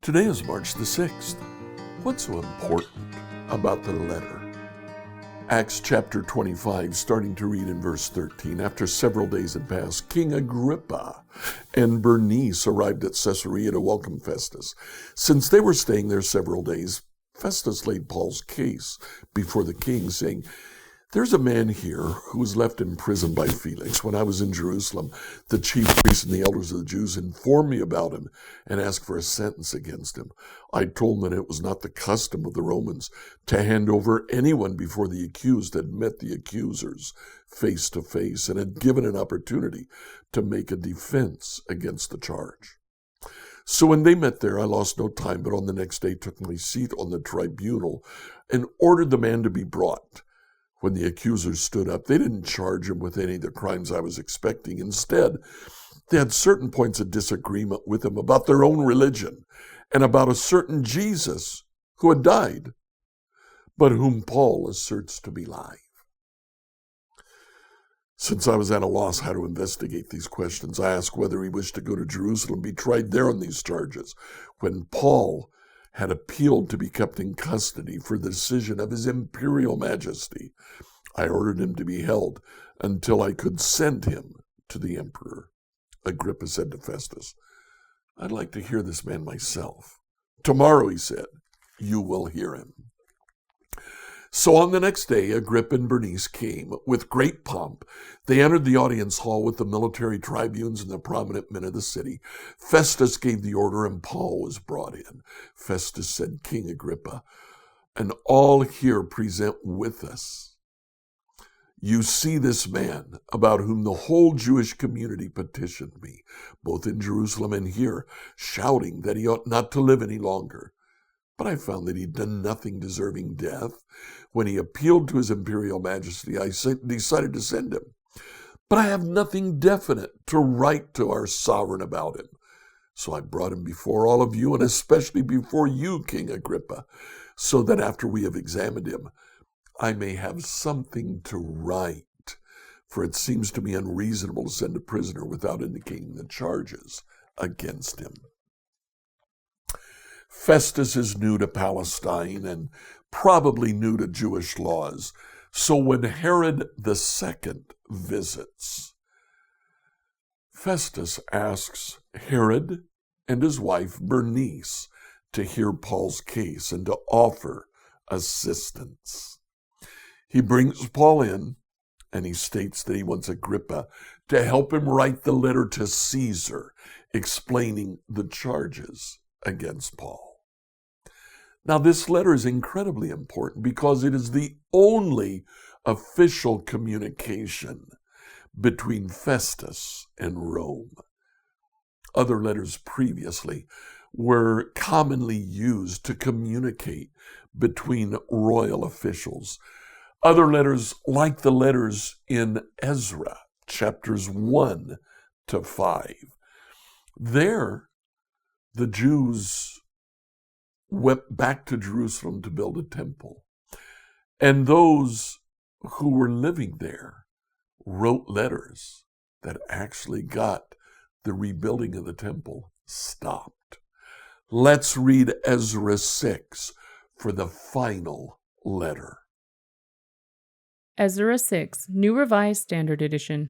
Today is March the 6th. What's so important about the letter? Acts chapter 25, starting to read in verse 13. After several days had passed, King Agrippa and Bernice arrived at Caesarea to welcome Festus. Since they were staying there several days, Festus laid Paul's case before the king, saying, "There's a man here who was left in prison by Felix. When I was in Jerusalem, the chief priests and the elders of the Jews informed me about him and asked for a sentence against him. I told them that it was not the custom of the Romans to hand over anyone before the accused had met the accusers face to face and had given an opportunity to make a defense against the charge. So when they met there, I lost no time, but on the next day took my seat on the tribunal and ordered the man to be brought. When the accusers stood up, they didn't charge him with any of the crimes I was expecting. Instead, they had certain points of disagreement with him about their own religion and about a certain Jesus who had died, but whom Paul asserts to be alive. Since I was at a loss how to investigate these questions, I asked whether he wished to go to Jerusalem and be tried there on these charges. When Paul had appealed to be kept in custody for the decision of his imperial majesty, I ordered him to be held until I could send him to the emperor." Agrippa said to Festus, "I'd like to hear this man myself." "Tomorrow," he said, "you will hear him." So on the next day, Agrippa and Bernice came with great pomp. They entered the audience hall with the military tribunes and the prominent men of the city. Festus gave the order and Paul was brought in. Festus said, "King Agrippa, and all here present with us, you see this man about whom the whole Jewish community petitioned me, both in Jerusalem and here, shouting that he ought not to live any longer. But I found that he'd done nothing deserving death. When he appealed to his imperial majesty, I decided to send him. But I have nothing definite to write to our sovereign about him. So I brought him before all of you, and especially before you, King Agrippa, so that after we have examined him, I may have something to write. For it seems to me unreasonable to send a prisoner without indicating the charges against him." Festus is new to Palestine and probably new to Jewish laws. So when Herod II visits, Festus asks Herod and his wife Bernice to hear Paul's case and to offer assistance. He brings Paul in and he states that he wants Agrippa to help him write the letter to Caesar explaining the charges against Paul. Now, this letter is incredibly important because it is the only official communication between Festus and Rome. Other letters previously were commonly used to communicate between royal officials. Other letters, like the letters in Ezra, chapters 1 to 5, there the Jews went back to Jerusalem to build a temple. And those who were living there wrote letters that actually got the rebuilding of the temple stopped. Let's read Ezra 6 for the final letter. Ezra 6, New Revised Standard Edition.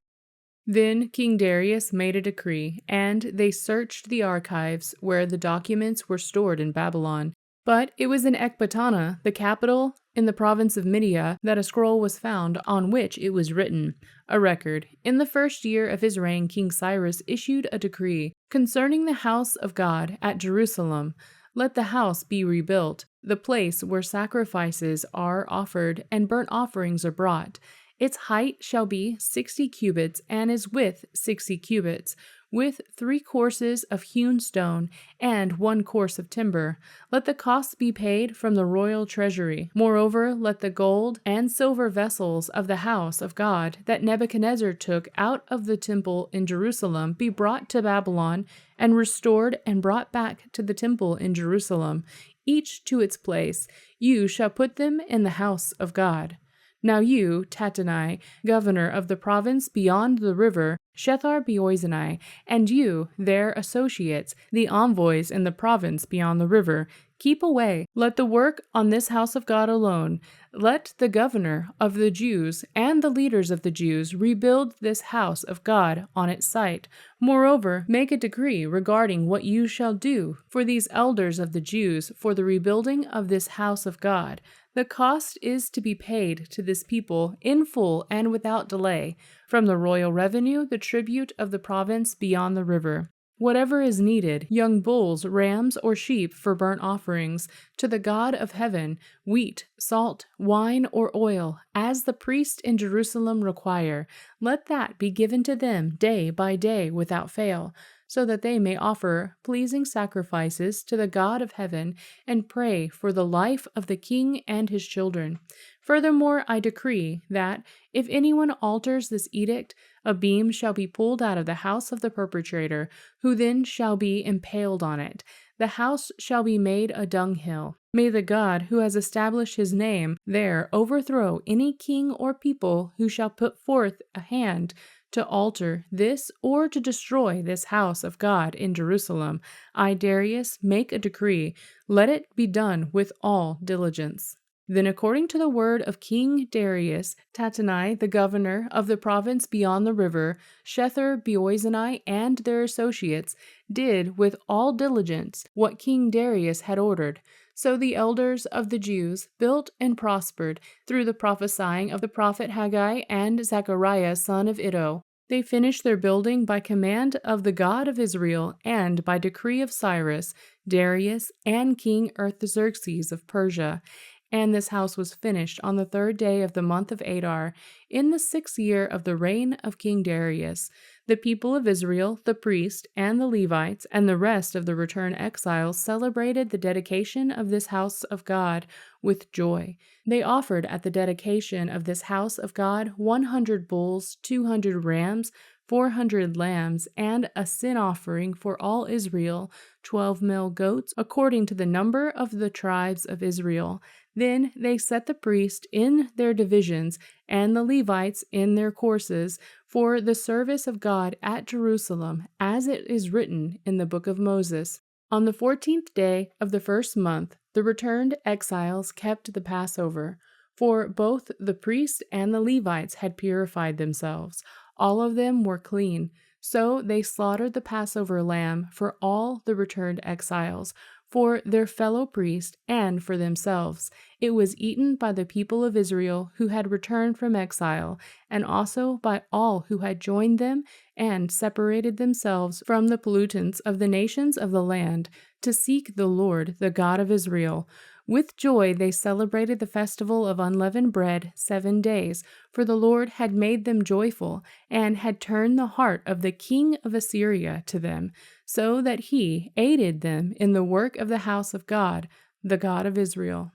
Then King Darius made a decree, and they searched the archives where the documents were stored in Babylon. But it was in Ecbatana, the capital in the province of Media, that a scroll was found on which it was written, a record. In the first year of his reign, King Cyrus issued a decree concerning the house of God at Jerusalem. Let the house be rebuilt, the place where sacrifices are offered and burnt offerings are brought. Its height shall be 60 cubits, and its width 60 cubits, with 3 courses of hewn stone and 1 course of timber. Let the costs be paid from the royal treasury. Moreover, let the gold and silver vessels of the house of God that Nebuchadnezzar took out of the temple in Jerusalem be brought to Babylon and restored and brought back to the temple in Jerusalem, each to its place. You shall put them in the house of God. Now you, Tattenai, governor of the province beyond the river, Shethar-Boizenai, and you, their associates, the envoys in the province beyond the river, keep away. Let the work on this house of God alone. Let the governor of the Jews and the leaders of the Jews rebuild this house of God on its site. Moreover, make a decree regarding what you shall do for these elders of the Jews for the rebuilding of this house of God. The cost is to be paid to this people in full and without delay, from the royal revenue, the tribute of the province beyond the river. Whatever is needed, young bulls, rams, or sheep for burnt offerings, to the God of heaven, wheat, salt, wine, or oil, as the priests in Jerusalem require, let that be given to them day by day without fail, so that they may offer pleasing sacrifices to the God of heaven and pray for the life of the king and his children. Furthermore, I decree that, if anyone alters this edict, a beam shall be pulled out of the house of the perpetrator, who then shall be impaled on it. The house shall be made a dunghill. May the God who has established his name there overthrow any king or people who shall put forth a hand to alter this or to destroy this house of God in Jerusalem. I, Darius, make a decree. Let it be done with all diligence. Then, according to the word of King Darius, Tattenai, the governor of the province beyond the river, Shethar-Boizenai, and their associates, did with all diligence what King Darius had ordered. So the elders of the Jews built and prospered through the prophesying of the prophet Haggai and Zechariah son of Iddo. They finished their building by command of the God of Israel and by decree of Cyrus, Darius, and King Artaxerxes of Persia. And this house was finished on the 3rd day of the month of Adar, in the 6th year of the reign of King Darius. The people of Israel, the priests, and the Levites, and the rest of the returned exiles celebrated the dedication of this house of God with joy. They offered at the dedication of this house of God 100 bulls, 200 rams, 400 lambs, and a sin offering for all Israel, 12 male goats, according to the number of the tribes of Israel. Then they set the priests in their divisions and the Levites in their courses for the service of God at Jerusalem, as it is written in the book of Moses. On the 14th day of the 1st month, the returned exiles kept the Passover, for both the priests and the Levites had purified themselves. All of them were clean. So they slaughtered the Passover lamb for all the returned exiles, for their fellow priests, and for themselves. It was eaten by the people of Israel who had returned from exile, and also by all who had joined them and separated themselves from the pollutants of the nations of the land, to seek the Lord, the God of Israel. With joy they celebrated the festival of unleavened bread 7 days, for the Lord had made them joyful, and had turned the heart of the king of Assyria to them, so that he aided them in the work of the house of God, the God of Israel.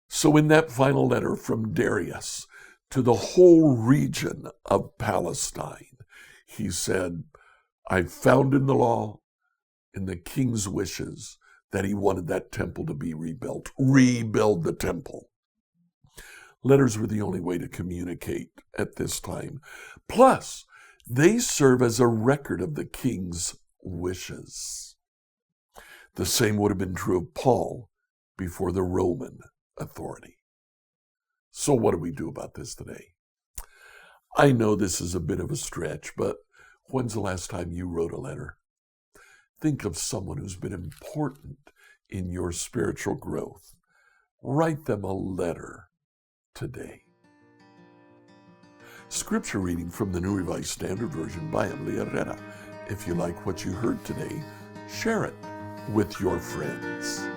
So in that final letter from Darius to the whole region of Palestine, he said, I found in the law, in the king's wishes, that he wanted that temple to be rebuilt. Rebuild the temple. Letters were the only way to communicate at this time. Plus, they serve as a record of the king's wishes. The same would have been true of Paul before the Roman authority. So what do we do about this today? I know this is a bit of a stretch, but when's the last time you wrote a letter? Think of someone who's been important in your spiritual growth. Write them a letter today. Scripture reading from the New Revised Standard Version by Emily Herrera. If you like what you heard today, share it with your friends.